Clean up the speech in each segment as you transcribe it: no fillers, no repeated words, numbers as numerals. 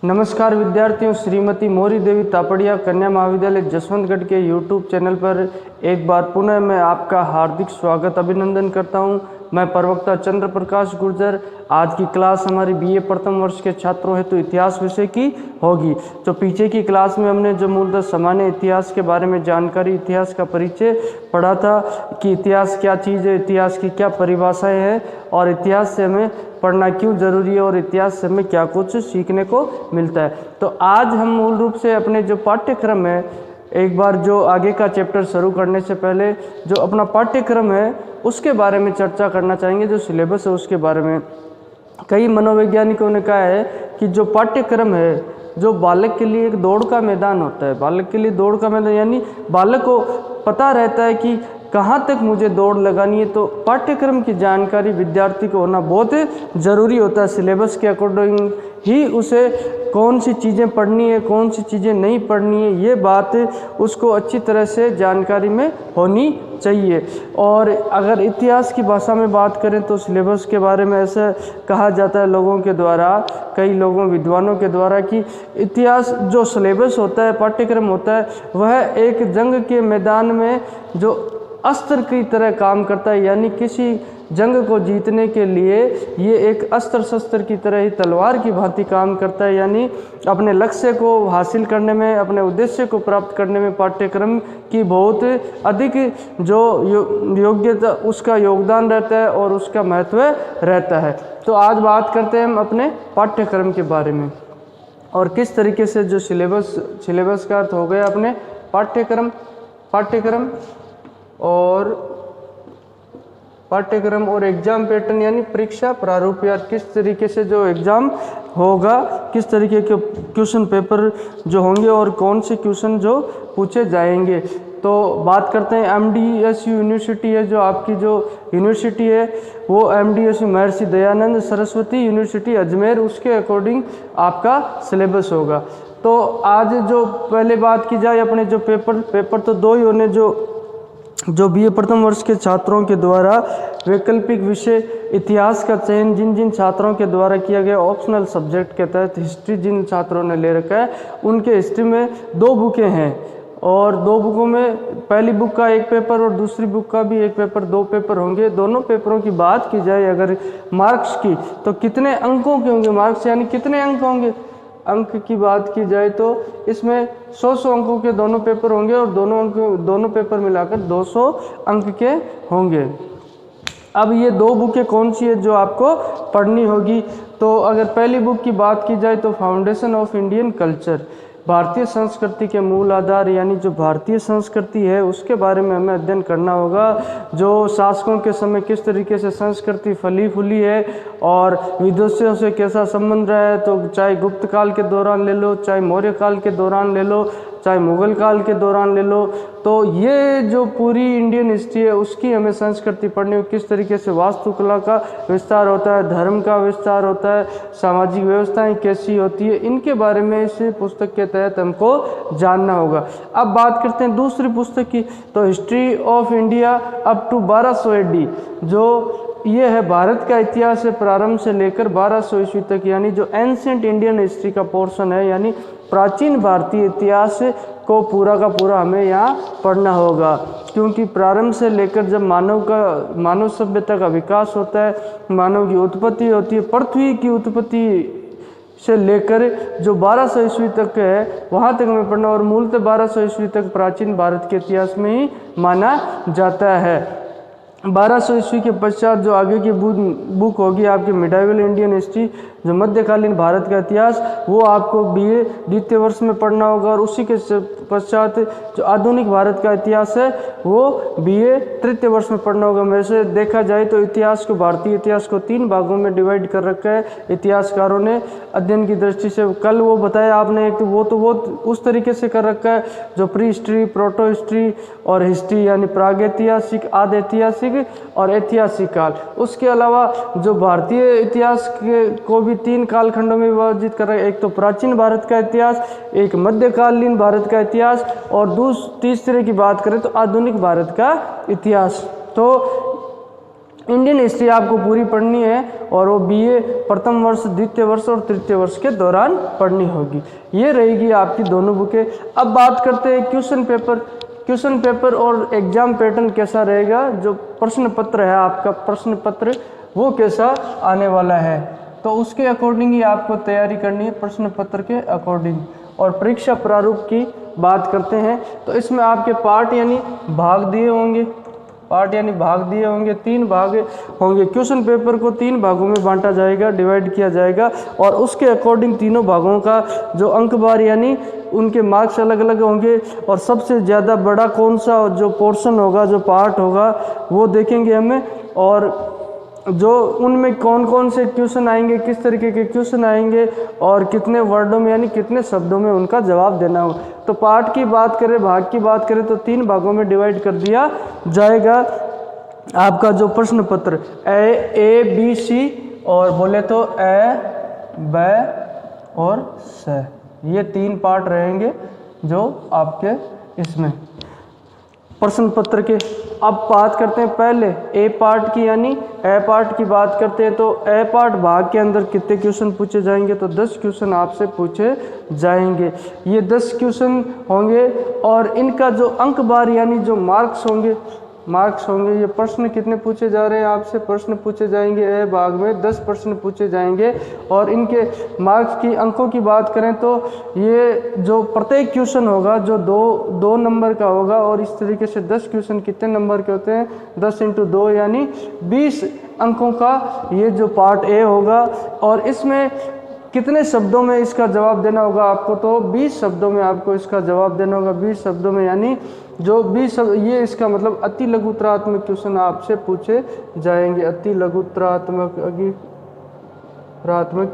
नमस्कार विद्यार्थियों, श्रीमती मोरी देवी तापड़िया कन्या महाविद्यालय जसवंतगढ़ के यूट्यूब चैनल पर एक बार पुनः मैं आपका हार्दिक स्वागत अभिनंदन करता हूं। मैं प्रवक्ता चंद्र प्रकाश गुर्जर। आज की क्लास हमारी बीए प्रथम वर्ष के छात्रों हेतु इतिहास विषय की होगी। तो पीछे की क्लास में हमने जो मूलतः सामान्य इतिहास के बारे में जानकारी, इतिहास का परिचय पढ़ा था कि इतिहास क्या चीज़ है, इतिहास की क्या परिभाषाएं हैं और इतिहास से हमें पढ़ना क्यों जरूरी है और इतिहास से हमें क्या कुछ सीखने को मिलता है। तो आज हम मूल रूप से अपने जो पाठ्यक्रम है, एक बार जो आगे का चैप्टर शुरू करने से पहले जो अपना पाठ्यक्रम है उसके बारे में चर्चा करना चाहेंगे। जो सिलेबस है उसके बारे में कई मनोवैज्ञानिकों ने कहा है कि जो पाठ्यक्रम है जो बालक के लिए एक दौड़ का मैदान होता है, बालक के लिए दौड़ का मैदान यानी बालक को पता रहता है कि कहाँ तक मुझे दौड़ लगानी है। तो पाठ्यक्रम की जानकारी विद्यार्थी को होना बहुत ज़रूरी होता है। सिलेबस के अकॉर्डिंग ही उसे कौन सी चीज़ें पढ़नी है, कौन सी चीज़ें नहीं पढ़नी है, ये बात उसको अच्छी तरह से जानकारी में होनी चाहिए। और अगर इतिहास की भाषा में बात करें तो सिलेबस के बारे में ऐसा कहा जाता है लोगों के द्वारा, कई लोगों विद्वानों के द्वारा, कि इतिहास जो सिलेबस होता है, पाठ्यक्रम होता है, वह एक जंग के मैदान में जो अस्त्र की तरह काम करता है। यानी किसी जंग को जीतने के लिए ये एक अस्त्र शस्त्र की तरह ही, तलवार की भांति काम करता है। यानी अपने लक्ष्य को हासिल करने में, अपने उद्देश्य को प्राप्त करने में पाठ्यक्रम की बहुत अधिक जो योग्यता, उसका योगदान रहता है और उसका महत्व रहता है। तो आज बात करते हैं हम अपने पाठ्यक्रम के बारे में और किस तरीके से जो सिलेबस का अर्थ हो गया अपने पाठ्यक्रम और एग्जाम पैटर्न यानी परीक्षा प्रारूप, या किस तरीके से जो एग्ज़ाम होगा, किस तरीके के क्वेश्चन पेपर जो होंगे और कौन से क्वेश्चन जो पूछे जाएंगे। तो बात करते हैं MDSU यूनिवर्सिटी है, जो आपकी जो यूनिवर्सिटी है वो MDSU महर्षि दयानंद सरस्वती यूनिवर्सिटी अजमेर, उसके अकॉर्डिंग आपका सिलेबस होगा। तो आज जो पहले बात की जाए अपने जो पेपर तो दो ही होने, जो बीए प्रथम वर्ष के छात्रों के द्वारा वैकल्पिक विषय इतिहास का चयन जिन छात्रों के द्वारा किया गया ऑप्शनल सब्जेक्ट के तहत हिस्ट्री जिन छात्रों ने ले रखा है, उनके हिस्ट्री में 2 बुकें हैं और 2 बुकों में पहली बुक का एक पेपर और दूसरी बुक का भी एक पेपर, 2 पेपर होंगे। दोनों पेपरों की बात की जाए अगर मार्क्स की, तो कितने अंकों के होंगे मार्क्स, यानी कितने अंक होंगे, अंक की बात की जाए तो इसमें 100 अंकों के दोनों पेपर होंगे और दोनों पेपर मिलाकर 200 अंक के होंगे। अब ये 2 बुकें कौन सी है जो आपको पढ़नी होगी? तो अगर पहली बुक की बात की जाए तो फाउंडेशन ऑफ इंडियन कल्चर, भारतीय संस्कृति के मूल आधार, यानी जो भारतीय संस्कृति है उसके बारे में हमें अध्ययन करना होगा। जो शासकों के समय किस तरीके से संस्कृति फली फूली है और विदेशियों से कैसा संबंध रहा है, तो चाहे गुप्त काल के दौरान ले लो, चाहे मौर्य काल के दौरान ले लो, चाहे मुगल काल के दौरान ले लो, तो ये जो पूरी इंडियन हिस्ट्री है उसकी हमें संस्कृति पढ़नी हो। किस तरीके से वास्तुकला का विस्तार होता है, धर्म का विस्तार होता है, सामाजिक व्यवस्थाएं कैसी होती है, इनके बारे में इस पुस्तक के तहत हमको जानना होगा। अब बात करते हैं दूसरी पुस्तक की, तो history of India up to 1200 AD, जो ये है भारत का इतिहास है प्रारंभ से लेकर 1200 ईस्वी तक, यानी जो एंशिएंट इंडियन हिस्ट्री का पोर्शन है, यानी प्राचीन भारतीय इतिहास को पूरा का पूरा हमें यहाँ पढ़ना होगा। क्योंकि प्रारंभ से लेकर जब मानव सभ्यता का विकास होता है, मानव की उत्पत्ति होती है, पृथ्वी की उत्पत्ति से लेकर जो 1200 ईस्वी तक है वहाँ तक हमें पढ़ना, और मूलतः 1200 ईस्वी तक प्राचीन भारत के इतिहास में ही माना जाता है। 1200 ईस्वी के पश्चात जो आगे की बुक होगी आपकी मिडाइवल इंडियन हिस्ट्री, जो मध्यकालीन भारत का इतिहास, वो आपको बीए द्वितीय वर्ष में पढ़ना होगा। और उसी के पश्चात जो आधुनिक भारत का इतिहास है वो बीए तृतीय वर्ष में पढ़ना होगा। वैसे देखा जाए तो इतिहास को, भारतीय इतिहास को 3 भागों में डिवाइड कर रखा है इतिहासकारों ने अध्ययन की दृष्टि से। कल वो बताया आपने, एक तो वो उस तरीके से कर रखा है जो प्री हिस्ट्री, प्रोटो हिस्ट्री और हिस्ट्री, यानी प्रागैतिहासिक, आद ऐतिहासिक और ऐतिहासिक काल। उसके अलावा जो भारतीय इतिहास को भी 3 कालखंडों में विभाजित कर रहा है, एक तो प्राचीन भारत का इतिहास, एक मध्यकालीन भारत का इतिहास, और तीसरे की बात करें तो आधुनिक भारत का इतिहास। तो इंडियन हिस्ट्री आपको पूरी पढ़नी है और वो बीए प्रथम वर्ष, द्वितीय वर्ष और तृतीय वर्ष के दौरान पढ़नी होगी। ये रहेगी आपकी दोनों बुकें। अब बात करते हैं क्वेश्चन पेपर। क्वेश्चन पेपर और एग्जाम पैटर्न कैसा रहेगा, जो प्रश्न पत्र है आपका, प्रश्न पत्र वो कैसा आने वाला है, तो उसके अकॉर्डिंग ही आपको तैयारी करनी है, प्रश्न पत्र के अकॉर्डिंग। और परीक्षा प्रारूप की बात करते हैं तो इसमें आपके पार्ट यानी भाग दिए होंगे, पार्ट यानी भाग दिए होंगे, 3 भाग होंगे। क्वेश्चन पेपर को 3 भागों में बांटा जाएगा, डिवाइड किया जाएगा और उसके अकॉर्डिंग तीनों भागों का जो अंकबार यानी उनके मार्क्स अलग अलग होंगे। और सबसे ज़्यादा बड़ा कौन सा जो पोर्शन होगा, जो पार्ट होगा, वो देखेंगे हमें। और जो उनमें कौन कौन से क्वेश्चन आएंगे, किस तरीके के क्वेश्चन आएंगे और कितने वर्डों में यानी कितने शब्दों में उनका जवाब देना हो। तो पार्ट की बात करें, भाग की बात करें तो 3 भागों में डिवाइड कर दिया जाएगा आपका जो प्रश्न पत्र, ए बी सी और बोले तो ए ब और स, ये 3 पार्ट रहेंगे जो आपके इसमें प्रश्न पत्र के। अब बात करते हैं पहले ए पार्ट की यानी ए पार्ट की बात करते हैं। तो ए पार्ट भाग के अंदर कितने क्वेश्चन पूछे जाएंगे, तो 10 क्वेश्चन आपसे पूछे जाएंगे। ये 10 क्वेश्चन होंगे और इनका जो अंक बार यानी जो मार्क्स होंगे, ये प्रश्न कितने पूछे जा रहे हैं आपसे, प्रश्न पूछे जाएंगे ए भाग में 10 प्रश्न पूछे जाएंगे। और इनके मार्क्स की अंकों की बात करें तो ये जो प्रत्येक क्वेश्चन होगा जो दो नंबर का होगा। और इस तरीके से 10 क्वेश्चन कितने नंबर के होते हैं, 10 × 2 यानी 20 अंकों का ये जो पार्ट ए होगा। और इसमें कितने शब्दों में इसका जवाब देना होगा आपको, तो 20 शब्दों में आपको इसका जवाब देना होगा। 20 शब्दों में यानी जो 20 शब्द, ये इसका मतलब अति लघुतरात्मक क्वेश्चन आपसे पूछे जाएंगे। अति लघुतरात्मक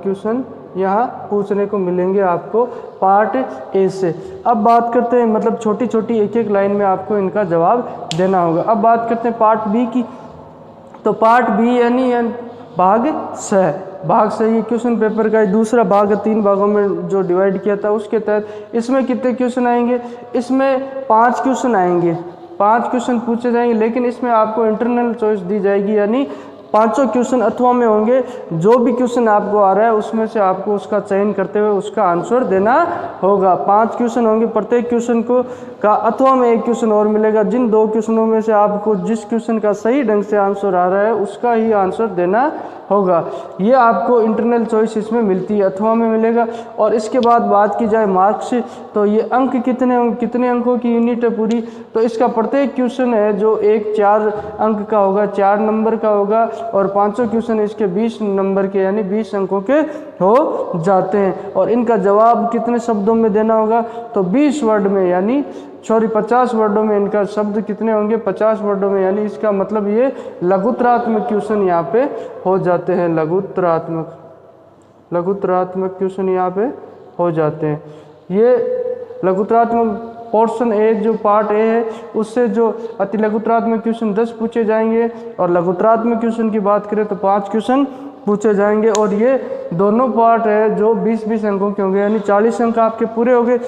क्वेश्चन यहाँ पूछने को मिलेंगे आपको पार्ट ए से। अब बात करते हैं मतलब छोटी छोटी एक एक लाइन में आपको इनका जवाब देना होगा। अब बात करते हैं पार्ट बी की। तो पार्ट बी यानी भाग स, भाग से ये क्वेश्चन पेपर का दूसरा भाग 3 भागों में जो डिवाइड किया था उसके तहत इसमें कितने क्वेश्चन आएंगे, इसमें 5 क्वेश्चन आएंगे, 5 क्वेश्चन पूछे जाएंगे। लेकिन इसमें आपको इंटरनल चॉइस दी जाएगी यानी 5 क्वेश्चन अथवा में होंगे। जो भी क्वेश्चन आपको आ रहा है उसमें से आपको उसका चयन करते हुए उसका आंसर देना होगा। 5 क्वेश्चन होंगे, प्रत्येक क्वेश्चन को का अथवा में 1 क्वेश्चन और मिलेगा। जिन 2 क्वेश्चनों में से आपको जिस क्वेश्चन का सही ढंग से आंसर आ रहा है उसका ही आंसर देना होगा। ये आपको इंटरनल चॉइस इसमें मिलती है, अथवा में मिलेगा। और इसके बाद बात की जाए मार्क्स, तो ये अंक कितने अंकों की यूनिट है पूरी, तो इसका प्रत्येक क्वेश्चन है जो 4 अंक का होगा, 4 नंबर का होगा। और 5 क्वेश्चन इसके 20 नंबर के यानी 20 अंकों के हो जाते हैं। और इनका जवाब कितने शब्दों में देना होगा, तो 20 वर्ड में यानी 50 वर्डों में इनका शब्द कितने होंगे, 50 वर्डों में। यानी इसका मतलब ये लघुतरात्मक क्वेश्चन यहाँ पे हो जाते हैं, लघुतरात्मक क्वेश्चन यहाँ पे हो जाते हैं। ये लघुतरात्मक पोर्शन ए जो पार्ट ए है उससे जो अति लघुतरात्मक क्वेश्चन 10 पूछे जाएंगे। और लघुतरात्मक क्वेश्चन की बात करें तो 5 क्वेश्चन पूछे जाएंगे। और ये दोनों पार्ट है जो 20-20 अंकों के होंगे यानी 40 अंक आपके पूरे हो गए।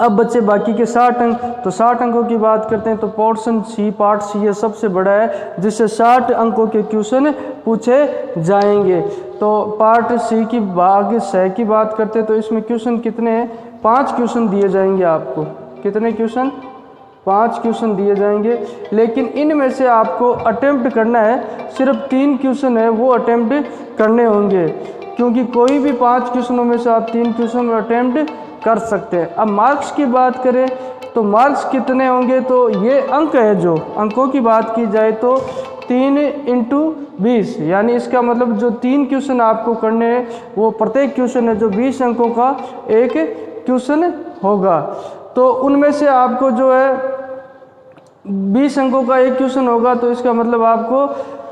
अब बच्चे बाकी के 60 अंक, तो 60 अंकों की बात करते हैं तो पोर्शन सी, पार्ट सी ये सबसे बड़ा है जिससे 60 अंकों के क्वेश्चन पूछे जाएंगे। तो पार्ट सी की भाग स की बात करते हैं तो इसमें क्वेश्चन कितने हैं, 5 क्वेश्चन दिए जाएंगे आपको। कितने क्वेश्चन, 5 क्वेश्चन दिए जाएंगे। लेकिन इनमें से आपको अटेम्प्ट करना है, सिर्फ 3 क्वेश्चन है वो अटेम्प्ट करने होंगे, क्योंकि कोई भी 5 क्वेश्चनों में से आप 3 क्वेश्चन अटेम्प्ट कर सकते हैं। अब मार्क्स की बात करें तो मार्क्स कितने होंगे, तो ये अंक है, जो अंकों की बात की जाए तो 3 × 20 यानी इसका मतलब जो 3 क्वेश्चन आपको करने हैं वो प्रत्येक क्वेश्चन है जो 20 अंकों का एक क्वेश्चन होगा। तो उनमें से आपको जो है 20 अंकों का एक क्वेश्चन होगा, तो इसका मतलब आपको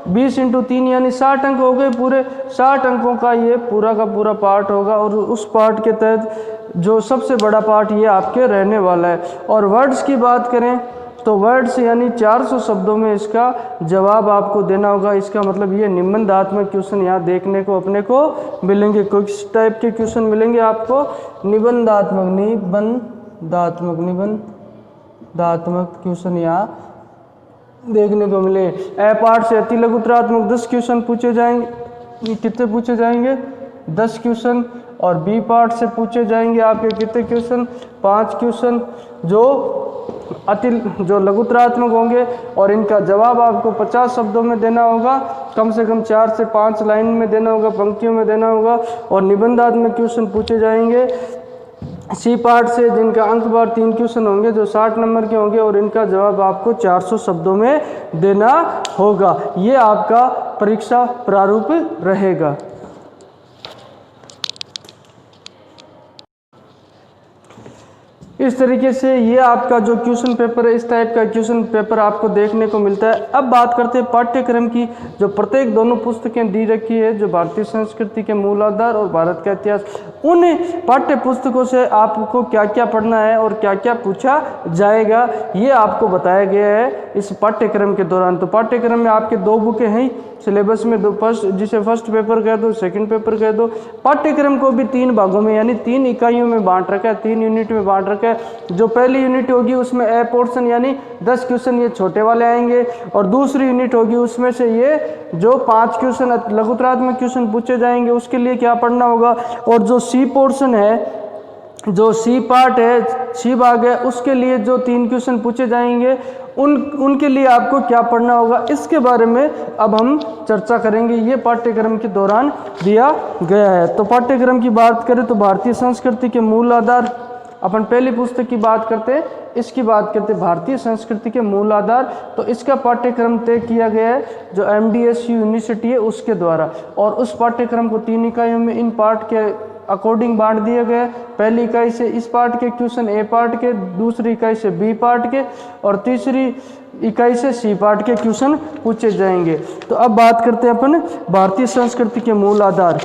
20 × 3 यानी 60 अंक हो गए पूरे। 60 अंकों का ये पूरा का पूरा पार्ट होगा। और उस पार्ट के तहत जो सबसे बड़ा पार्ट ये आपके रहने वाला है। और वर्ड्स की बात करें तो वर्ड्स यानी 400 शब्दों में इसका जवाब आपको देना होगा। इसका मतलब ये निबंधात्मक क्वेश्चन यहाँ देखने को अपने को मिलेंगे। किस टाइप के क्वेश्चन मिलेंगे आपको, निबंधात्मक क्वेश्चन यहाँ देखने को मिले। ए पार्ट से अति लघुतरात्मक 10 क्वेश्चन पूछे जाएंगे। कितने पूछे जाएंगे? 10 क्वेश्चन। और बी पार्ट से पूछे जाएंगे आपके कितने क्वेश्चन? 5 क्वेश्चन जो लघुतरात्मक होंगे, और इनका जवाब आपको 50 शब्दों में देना होगा, कम से कम 4 से 5 लाइन में देना होगा, पंक्तियों में देना होगा। और निबंधात्मक क्वेश्चन पूछे जाएंगे सी पार्ट से, जिनका अंक बार 3 क्वेश्चन होंगे जो 60 नंबर के होंगे, और इनका जवाब आपको 400 शब्दों में देना होगा। ये आपका परीक्षा प्रारूप रहेगा। इस तरीके से ये आपका जो क्वेश्चन पेपर है, इस टाइप का क्वेश्चन पेपर आपको देखने को मिलता है। अब बात करते हैं पाठ्यक्रम की। जो प्रत्येक दोनों पुस्तकें दी रखी है, जो भारतीय संस्कृति के मूल आधार और भारत का इतिहास, उन पाठ्य पुस्तकों से आपको क्या क्या पढ़ना है और क्या क्या पूछा जाएगा, ये आपको बताया गया है इस पाठ्यक्रम के दौरान। तो पाठ्यक्रम में आपके 2 बुकें हैं सिलेबस में, जिसे फर्स्ट पेपर कह दो, सेकंड पेपर कह दो। पाठ्यक्रम को भी 3 भागों में यानी 3 इकाइयों में बांट रखा है, 3 यूनिट में बांट रखा है। जो पहली यूनिट होगी उसमें ए पोर्शन यानी 10 क्वेश्चन ये छोटे वाले आएंगे, और दूसरी यूनिट होगी उसमें से ये जो 5 क्वेश्चन लघुतरात्मक क्वेश्चन पूछे जाएंगे, उसके लिए क्या पढ़ना होगा। और जो सी पोर्शन है, जो सी पार्ट है, सी भाग है, उसके लिए जो 3 क्वेश्चन पूछे जाएंगे, उनके लिए आपको क्या पढ़ना होगा, इसके बारे में अब हम चर्चा करेंगे। ये पाठ्यक्रम के दौरान दिया गया है। तो पाठ्यक्रम की बात करें तो भारतीय संस्कृति के मूल आधार, अपन पहली पुस्तक की बात करते हैं, इसकी बात करते हैं भारतीय संस्कृति के मूल आधार। तो इसका पाठ्यक्रम तय किया गया है जो MDSU यूनिवर्सिटी है उसके द्वारा, और उस पाठ्यक्रम को 3 इकाइयों में इन पार्ट के अकॉर्डिंग बांट दिया गया। पहली इकाई से इस पार्ट के क्वेश्चन ए पार्ट के, दूसरी इकाई से बी पार्ट के, और तीसरी इकाई से सी पार्ट के क्वेश्चन पूछे जाएंगे। तो अब बात करते हैं अपन भारतीय संस्कृति के मूल आधार।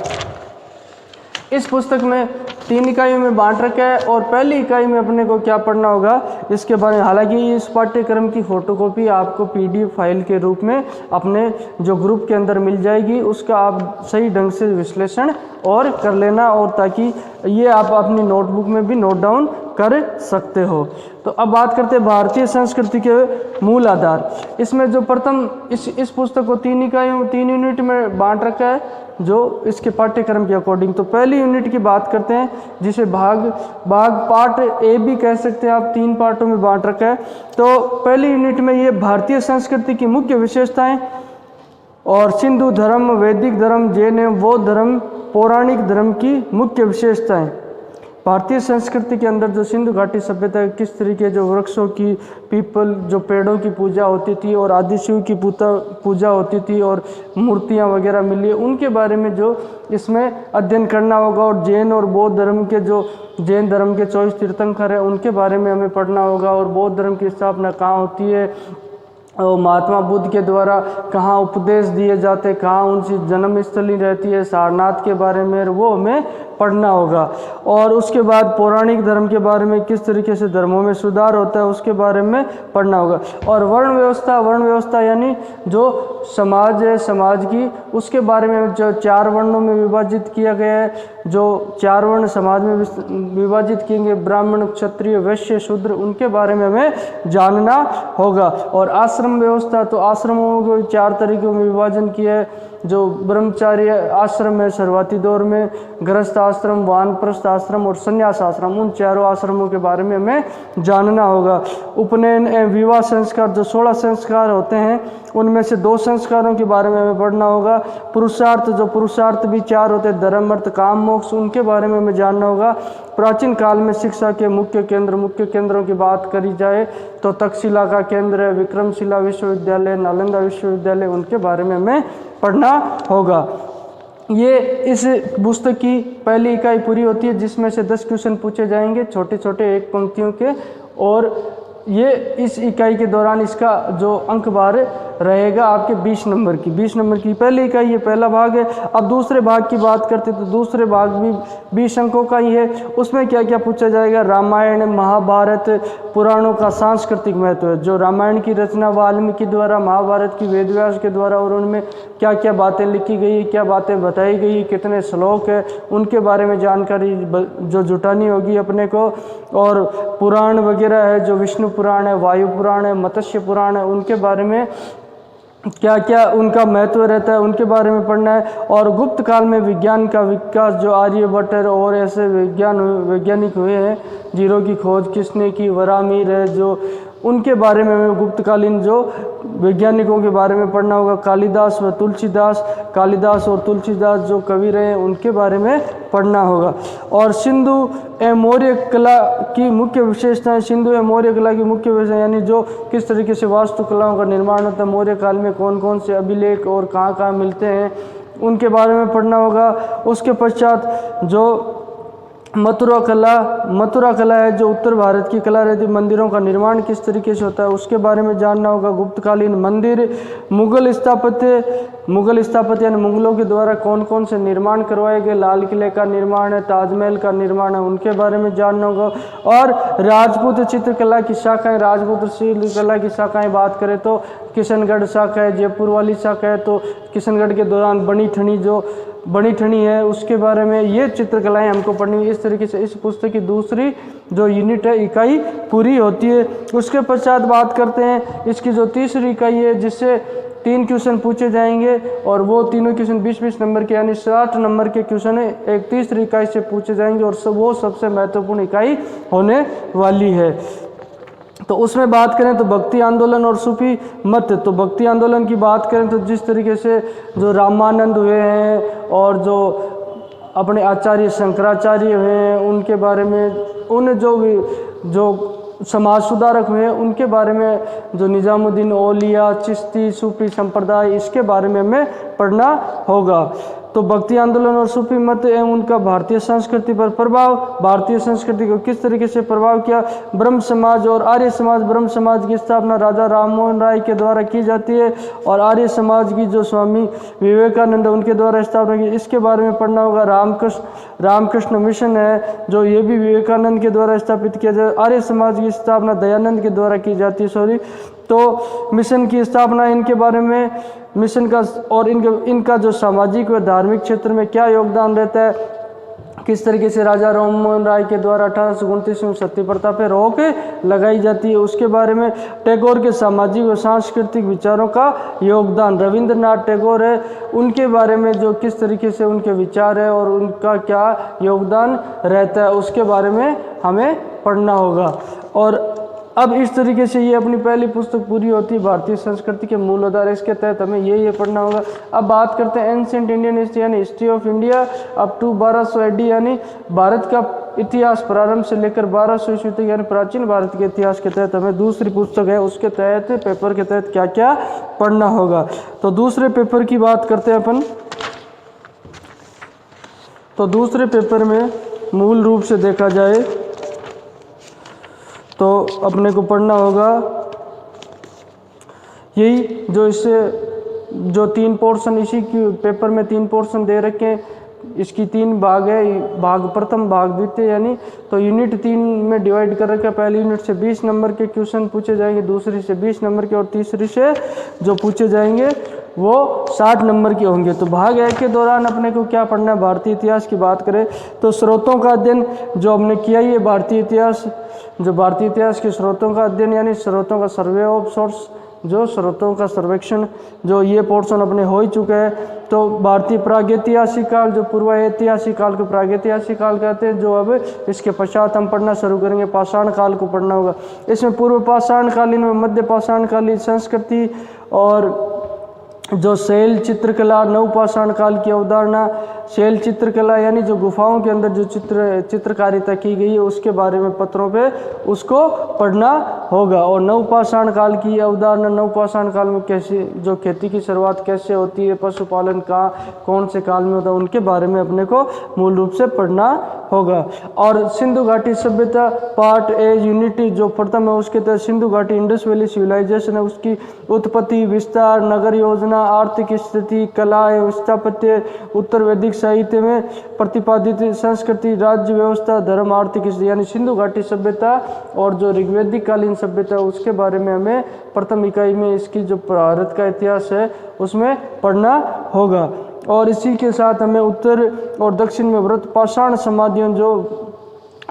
इस पुस्तक में 3 इकाइयों में बांट रखा है, और पहली इकाई में अपने को क्या पढ़ना होगा इसके बारे में, हालांकि इस पाठ्यक्रम की फोटोकॉपी आपको PDF फाइल के रूप में अपने जो ग्रुप के अंदर मिल जाएगी, उसका आप सही ढंग से विश्लेषण और कर लेना, और ताकि ये आप अपनी नोटबुक में भी नोट डाउन कर सकते हो। तो अब बात करते हैं भारतीय संस्कृति के मूल आधार। इसमें जो प्रथम इस पुस्तक को 3 इकाइयों 3 यूनिट में बांट रखा है जो इसके पाठ्यक्रम के अकॉर्डिंग। तो पहली यूनिट की बात करते हैं जिसे भाग पार्ट ए भी कह सकते हैं आप, 3 पार्टों में बांट रखा है। तो पहली यूनिट में ये भारतीय संस्कृति की मुख्य विशेषताएं और सिंधु धर्म, वैदिक धर्म, जैन एवं बौद्ध धर्म, पौराणिक धर्म की मुख्य विशेषताएं। भारतीय संस्कृति के अंदर जो सिंधु घाटी सभ्यता किस तरीके जो वृक्षों की, पीपल जो पेड़ों की पूजा होती थी, और आदि शिव की पूजा होती थी, और मूर्तियां वगैरह मिली है, उनके बारे में जो इसमें अध्ययन करना होगा। और जैन और बौद्ध धर्म के जो जैन धर्म के 24 तीर्थंकर है उनके बारे में हमें पढ़ना होगा। और बौद्ध धर्म की स्थापना कहाँ होती है, और महात्मा बुद्ध के द्वारा कहाँ उपदेश दिए जाते, कहाँ उनकी जन्मस्थली रहती है, सारनाथ के बारे में वो हमें पढ़ना होगा। और उसके बाद पौराणिक धर्म के बारे में, किस तरीके से धर्मों में सुधार होता है उसके बारे में पढ़ना होगा। और वर्ण व्यवस्था यानी जो समाज है, समाज की उसके बारे में जो 4 वर्णों में विभाजित किया गया है, जो 4 वर्ण समाज में विभाजित किए, ब्राह्मण, क्षत्रिय, वैश्य, शूद्र, उनके बारे में हमें जानना होगा। और आश्रम व्यवस्था, तो आश्रमों को 4 तरीकों में विभाजन किया है, जो ब्रह्मचार्य आश्रम है शुरुआती दौर में, गृहस्थ आश्रम, वानप्रस्थ आश्रम और संन्यास आश्रम, उन 4 आश्रमों के बारे में हमें जानना होगा। उपनयन एवं विवाह संस्कार, जो 16 संस्कार होते हैं उनमें से 2 संस्कारों के बारे में हमें पढ़ना होगा। पुरुषार्थ, जो पुरुषार्थ भी 4 होते हैं, धर्म, अर्थ, काम, मोक्ष, उनके बारे में हमें जानना होगा। प्राचीन काल में शिक्षा के मुख्य केंद्रों की बात करी जाए तो तक्षशिला का केंद्र है, विक्रमशिला विश्वविद्यालय, नालंदा विश्वविद्यालय, उनके बारे में हमें पढ़ना होगा। ये इस पुस्तक की पहली इकाई पूरी होती है जिसमें से 10 क्वेश्चन पूछे जाएंगे छोटे छोटे 1 पंक्तियों के, और ये इस इकाई के दौरान इसका जो अंक बार रहेगा आपके 20 नंबर की। 20 नंबर की पहली इकाई, ये पहला भाग है। अब दूसरे भाग की बात करते तो दूसरे भाग भी 20 अंकों का ही है। उसमें क्या क्या पूछा जाएगा? रामायण, महाभारत, पुराणों का सांस्कृतिक महत्व है। जो रामायण की रचना वाल्मीकि द्वारा, महाभारत की वेदव्यास के द्वारा, और उनमें क्या क्या बातें लिखी गई, क्या बातें बताई गई, कितने श्लोक है, उनके बारे में जानकारी जो जुटानी होगी अपने को। और पुराण वगैरह है, जो विष्णु पुराण है, वायु पुराण है, मत्स्य पुराण है, उनके बारे में क्या क्या उनका महत्व रहता है, उनके बारे में पढ़ना है। और गुप्त काल में विज्ञान का विकास, जो आर्यभट्ट और ऐसे वैज्ञानिक हुए हैं, जीरो की खोज किसने की, वरामीर है, जो उनके बारे में हमें गुप्तकालीन जो वैज्ञानिकों के बारे में पढ़ना होगा। कालिदास व तुलसीदास, कालिदास और तुलसीदास जो कवि रहे, उनके बारे में पढ़ना होगा। और सिंधु एवं मौर्य कला की मुख्य विशेषताएं, सिंधु एवं मौर्य कला की मुख्य विशेषताएं यानी जो किस तरीके से वास्तुकलाओं का निर्माण होता है, मौर्य काल में कौन कौन से अभिलेख और कहाँ कहाँ मिलते हैं, उनके बारे में पढ़ना होगा। उसके पश्चात जो मथुरा कला है, जो उत्तर भारत की कला रहती है, मंदिरों का निर्माण किस तरीके से होता है, उसके बारे में जानना होगा। गुप्तकालीन मंदिर, मुगल स्थापत्य यानी मुगलों के द्वारा कौन कौन से निर्माण करवाए गए, लाल किले का निर्माण है, ताजमहल का निर्माण है, उनके बारे में जानना होगा। और राजपूत चित्रकला की शाखाएं, राजपूत चित्रकला की शाखाएं बात करें तो किशनगढ़ शाखा है, जयपुर वाली शाखा है, तो किशनगढ़ के दौरान बनी ठनी है, उसके बारे में ये चित्रकलाएं हमको पढ़नी है। इस तरीके से इस पुस्तक की दूसरी जो यूनिट है, इकाई पूरी होती है। उसके पश्चात बात करते हैं इसकी जो तीसरी इकाई है, जिससे 3 क्वेश्चन पूछे जाएंगे, और वो तीनों क्वेश्चन 20-20 नंबर के यानी 60 नंबर के क्वेश्चन है, एक तीसरी इकाई से पूछे जाएंगे, और वो सबसे महत्वपूर्ण इकाई होने वाली है। तो उसमें बात करें तो भक्ति आंदोलन और सूफी मत। तो भक्ति आंदोलन की बात करें तो जिस तरीके से जो रामानंद हुए हैं और जो अपने आचार्य शंकराचार्य हुए हैं, उनके बारे में, उन जो समाज सुधारक हुए हैं, उनके बारे में, जो निजामुद्दीन औलिया, चिश्ती, सूफी संप्रदाय, इसके बारे में हमें पढ़ना होगा। तो भक्ति आंदोलन और सूफी मत एवं उनका भारतीय संस्कृति पर प्रभाव, भारतीय संस्कृति को किस तरीके से प्रभाव किया। ब्रह्म समाज और आर्य समाज, ब्रह्म समाज की स्थापना राजा राममोहन राय के द्वारा की जाती है, और आर्य समाज की जो स्वामी विवेकानंद उनके द्वारा स्थापना की, इसके बारे में पढ़ना होगा। रामकृष्ण मिशन है, जो ये भी विवेकानंद के द्वारा स्थापित किया जाए। आर्य समाज की स्थापना दयानंद के द्वारा की जाती है, तो मिशन की स्थापना, इनके बारे में, मिशन का और इनका जो सामाजिक व धार्मिक क्षेत्र में क्या योगदान रहता है, किस तरीके से राजा राममोहन राय के द्वारा 1829 में सती प्रथा पर रोक लगाई जाती है, उसके बारे में। टैगोर के सामाजिक व सांस्कृतिक विचारों का योगदान, रविंद्रनाथ टैगोर है, उनके बारे में जो किस तरीके से उनके विचार है और उनका क्या योगदान रहता है, उसके बारे में हमें पढ़ना होगा। और अब इस तरीके से ये अपनी पहली पुस्तक पूरी होती है, भारतीय संस्कृति के मूल आधार। इसके तहत हमें ये पढ़ना होगा। अब बात करते हैं एंशिएंट इंडियन हिस्ट्री यानी history of India up to 1200 AD, यानी भारत का इतिहास प्रारंभ से लेकर 1200 ईस्वी तक, यानी प्राचीन भारत के इतिहास के तहत हमें दूसरी पुस्तक है, उसके तहत पेपर के तहत क्या क्या पढ़ना होगा। तो दूसरे पेपर की बात करते हैं अपन। तो दूसरे पेपर में मूल रूप से देखा जाए तो अपने को पढ़ना होगा यही जो इससे जो 3 पोर्शन, इसी की पेपर में 3 पोर्शन दे रखे हैं, इसकी 3 भाग है, भाग प्रथम, भाग द्वितीय, यानी तो यूनिट 3 में डिवाइड कर रखा है। पहली यूनिट से 20 नंबर के क्वेश्चन पूछे जाएंगे, दूसरी से 20 नंबर के, और तीसरी से जो पूछे जाएंगे वो 60 नंबर के होंगे। तो भाग 1 के दौरान अपने को क्या पढ़ना है, भारतीय इतिहास की बात करें तो स्रोतों का अध्ययन जो हमने किया ही है, भारतीय इतिहास के स्रोतों का अध्ययन यानी स्रोतों का सर्वे ऑफ सोर्स, जो स्रोतों का सर्वेक्षण, जो ये पोर्शन अपने हो ही चुका है। तो भारतीय प्रागैतिहासिक काल, जो पूर्व ऐतिहासिक काल को प्रागैतिहासिक काल कहते हैं, जो अब इसके पश्चात हम पढ़ना शुरू करेंगे, पाषाण काल को पढ़ना होगा। इसमें पूर्व पाषाण कालीन व मध्य पाषाण कालीन संस्कृति, और जो शैल चित्रकला, नवपाषाण काल की अवधारणा, शैल चित्रकला यानी जो गुफाओं के अंदर जो चित्रकारिता की गई है, उसके बारे में पत्रों पे उसको पढ़ना होगा। और नवपाषाण काल की अवधारणा, नवपाषाण काल में कैसे जो खेती की शुरुआत कैसे होती है, पशुपालन का कौन से काल में होता है, उनके बारे में अपने को मूल रूप से पढ़ना होगा। और सिंधु घाटी सभ्यता पार्ट ए यूनिटी जो प्रथम है उसके तहत सिंधु घाटी इंडस वैली सिविलाइजेशन है, उसकी उत्पत्ति, विस्तार, नगर योजना, आर्थिक स्थिति, कला एवं स्थापत्य, उत्तर वैदिक साहित्य में प्रतिपादित संस्कृति, राज्य व्यवस्था, धर्म, आर्थिक स्थिति, यानी सिंधु घाटी सभ्यता और जो ऋग्वैदिक कालीन सभ्यता उसके बारे में हमें प्रथम इकाई में इसकी जो भारत का इतिहास है उसमें पढ़ना होगा। और इसी के साथ हमें उत्तर और दक्षिण में व्रत पाषाण समाधियों, जो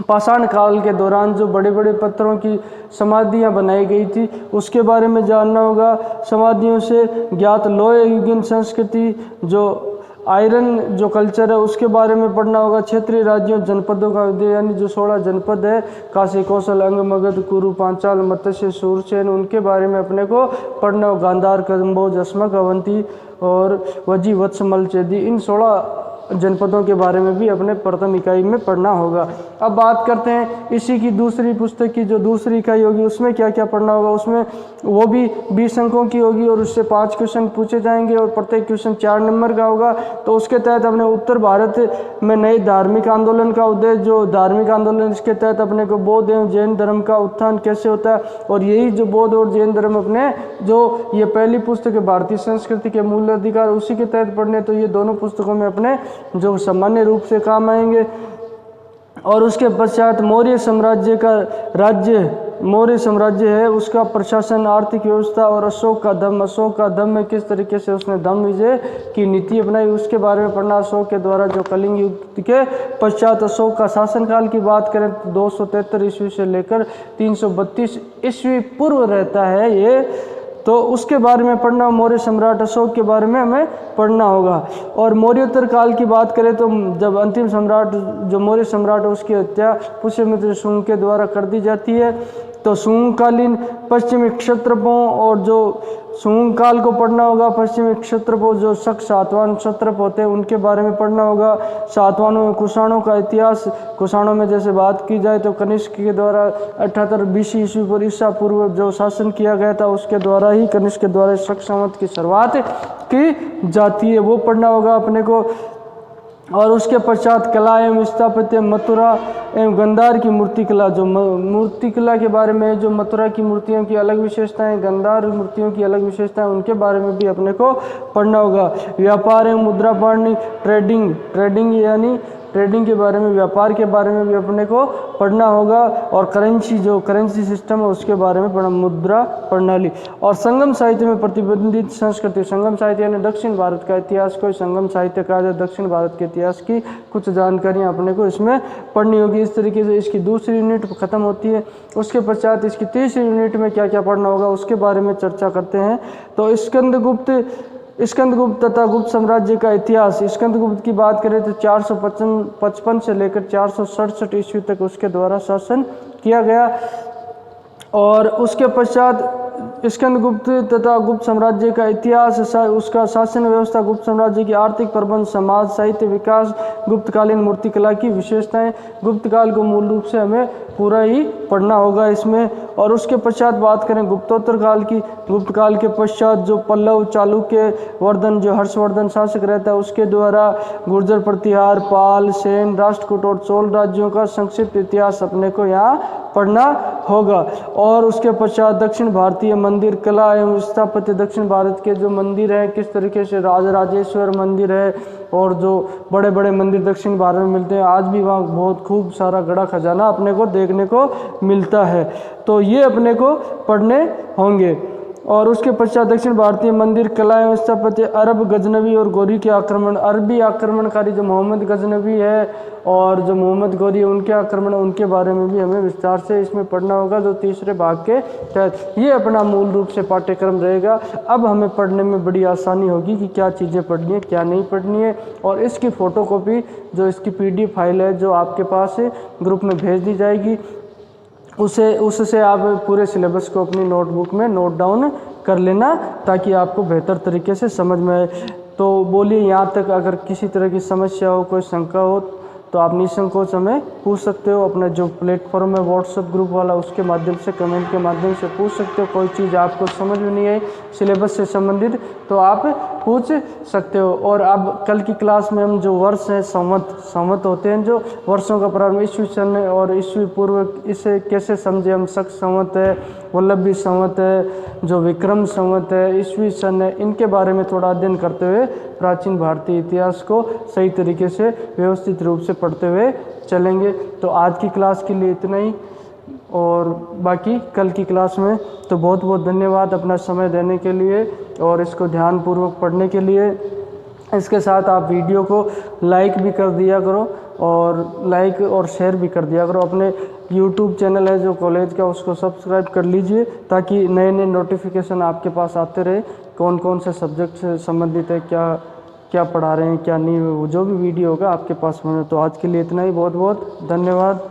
पाषाण काल के दौरान जो बड़े बड़े पत्थरों की समाधियां बनाई गई थी उसके बारे में जानना होगा। समाधियों से ज्ञात लोह युगीन संस्कृति, जो आयरन जो कल्चर है उसके बारे में पढ़ना होगा। क्षेत्रीय राज्यों जनपदों का यानी जो 16 जनपद है, काशी, कौशल, अंग, मगध, कुरु, पांचाल, मत्स्य, सूरसेन, उनके बारे में अपने को पढ़ना होगा। गांधार, कंबोज, अस्मक, अवंती और वजी, वत्स, मलचेदी, इन 16 जनपदों के बारे में भी अपने प्रथम इकाई में पढ़ना होगा। अब बात करते हैं इसी की दूसरी पुस्तक की जो दूसरी इकाई होगी उसमें क्या क्या पढ़ना होगा। उसमें वो भी 20 अंकों की होगी और उससे 5 क्वेश्चन पूछे जाएंगे और प्रत्येक क्वेश्चन 4 नंबर का होगा। तो उसके तहत अपने उत्तर भारत में नए धार्मिक आंदोलन का उद्देश्य, जो धार्मिक आंदोलन इसके तहत अपने को बौद्ध एवं जैन धर्म का उत्थान कैसे होता है, और यही जो बौद्ध और जैन धर्म अपने जो ये पहली पुस्तक है भारतीय संस्कृति के मूल अधिकार उसी के तहत पढ़ने, तो ये दोनों पुस्तकों में अपने जो सामान्य रूप से काम आएंगे। और उसके पश्चात मौर्य साम्राज्य का मौर्य साम्राज्य है उसका प्रशासन, आर्थिक व्यवस्था और अशोक का धम्म में किस तरीके से उसने धम्म विजय की नीति अपनाई उसके बारे में पढ़ना। अशोक के द्वारा जो कलिंग युग के पश्चात अशोक का शासनकाल की बात करें तो 273 ईस्वी से लेकर 332 ईस्वी पूर्व रहता है ये, तो उसके बारे में पढ़ना। मौर्य सम्राट अशोक के बारे में हमें पढ़ना होगा। और मौर्योत्तर काल की बात करें तो जब अंतिम सम्राट जो मौर्य सम्राट है उसकी हत्या पुष्यमित्र शुंग के द्वारा कर दी जाती है, तो शुंगकालीन पश्चिमी क्षत्रपों और जो शुंग काल को पढ़ना होगा। पश्चिमी क्षत्रपों जो शक सातवाहन क्षत्रप होते हैं उनके बारे में पढ़ना होगा। सातवाहनों में कुषाणों का इतिहास, कुषाणों में जैसे बात की जाए तो कनिष्क के द्वारा 78 BC ईस्वी पर ईसा पूर्व जो शासन किया गया था उसके द्वारा ही कनिष्क के द्वारा शक संवत की शुरुआत की जाती है, वो पढ़ना होगा अपने को। और उसके पश्चात कला एवं स्थापत्य, मथुरा एवं गंधार की मूर्तिकला, जो मूर्तिकला के बारे में जो मथुरा की मूर्तियों की अलग विशेषताएं, गंधार मूर्तियों की अलग विशेषताएं, उनके बारे में भी अपने को पढ़ना होगा। व्यापार एवं मुद्रा पाणी, ट्रेडिंग यानी ट्रेडिंग के बारे में, व्यापार के बारे में भी अपने को पढ़ना होगा। और करेंसी जो करेंसी सिस्टम है उसके बारे में पढ़ना, मुद्रा प्रणाली। और संगम साहित्य में प्रतिबंधित संस्कृति, संगम साहित्य यानी दक्षिण भारत का इतिहास को संगम साहित्य कहा जाए, दक्षिण भारत के इतिहास की कुछ जानकारियां अपने को इसमें पढ़नी होगी। इस तरीके से इसकी दूसरी यूनिट खत्म होती है। उसके पश्चात इसकी तीसरी यूनिट में क्या क्या पढ़ना होगा उसके बारे में चर्चा करते हैं। तो स्कंदगुप्त तथा गुप्त साम्राज्य का इतिहास, स्कंदगुप्त की बात करें तो 455 से लेकर 467 ईस्वी तक उसके द्वारा शासन किया गया। और उसके पश्चात स्कंदगुप्त तथा गुप्त साम्राज्य का इतिहास, उसका शासन व्यवस्था, गुप्त साम्राज्य की आर्थिक प्रबंध, समाज, साहित्य विकास, गुप्तकालीन मूर्तिकला की विशेषताएं, गुप्त काल को मूल रूप से हमें पूरा ही पढ़ना होगा इसमें। और उसके पश्चात बात करें गुप्तोत्तर काल की, गुप्त काल के पश्चात जो पल्लव, चालुक्य, वर्धन जो हर्षवर्धन शासक रहता है उसके द्वारा गुर्जर प्रतिहार, पाल, सेन, राष्ट्रकूट और चोल राज्यों का संक्षिप्त इतिहास अपने को यहाँ पढ़ना होगा। और उसके पश्चात दक्षिण भारतीय मंदिर कला एवं स्थापत्य, दक्षिण भारत के जो मंदिर हैं किस तरीके से, राजराजेश्वर मंदिर है और जो बड़े बड़े मंदिर दक्षिण भारत में मिलते हैं, आज भी वहाँ बहुत खूब सारा गड़ा खजाना अपने को देखने को मिलता है, तो ये अपने को पढ़ने होंगे। और उसके पश्चात दक्षिण भारतीय मंदिर कला एवं स्थापत्य, अरब, गजनवी और गोरी के आक्रमण, अरबी आक्रमणकारी जो मोहम्मद गजनवी है और जो मोहम्मद गोरी है उनके आक्रमण, उनके बारे में भी हमें विस्तार से इसमें पढ़ना होगा जो तीसरे भाग के तहत। ये अपना मूल रूप से पाठ्यक्रम रहेगा। अब हमें पढ़ने में बड़ी आसानी होगी कि क्या चीज़ें पढ़नी है क्या नहीं पढ़नी है। और इसकी फ़ोटोकॉपी जो इसकी PDF फाइल है जो आपके पास ग्रुप में भेज दी जाएगी, उससे आप पूरे सिलेबस को अपनी नोटबुक में नोट डाउन कर लेना ताकि आपको बेहतर तरीके से समझ में आए। तो बोलिए यहाँ तक, अगर किसी तरह की समस्या हो, कोई शंका हो तो आप निसंकोच हमें पूछ सकते हो। अपना जो प्लेटफॉर्म है व्हाट्सएप ग्रुप वाला, उसके माध्यम से, कमेंट के माध्यम से पूछ सकते हो। कोई चीज़ आपको समझ में नहीं आई सिलेबस से संबंधित तो आप पूछ सकते हो। और अब कल की क्लास में हम जो वर्ष हैं, संवत होते हैं, जो वर्षों का प्रारंभ ईस्वी सन और ईस्वी पूर्व, इसे कैसे समझे हम। शक संवत है, वल्लभी संवत है, जो विक्रम संवत है, ईस्वी सन है, इनके बारे में थोड़ा अध्ययन करते हुए प्राचीन भारतीय इतिहास को सही तरीके से व्यवस्थित रूप से पढ़ते हुए चलेंगे। तो आज की क्लास के लिए इतना ही, और बाकी कल की क्लास में। तो बहुत बहुत धन्यवाद अपना समय देने के लिए और इसको ध्यानपूर्वक पढ़ने के लिए। इसके साथ आप वीडियो को लाइक भी कर दिया करो, और लाइक और शेयर भी कर दिया करो। अपने यूट्यूब चैनल है जो कॉलेज का, उसको सब्सक्राइब कर लीजिए ताकि नए नए नोटिफिकेशन आपके पास आते रहे। कौन कौन से सब्जेक्ट से संबंधित है, क्या क्या पढ़ा रहे हैं, क्या नहीं, जो भी वीडियो होगा आपके पास में। तो आज के लिए इतना ही, बहुत बहुत धन्यवाद।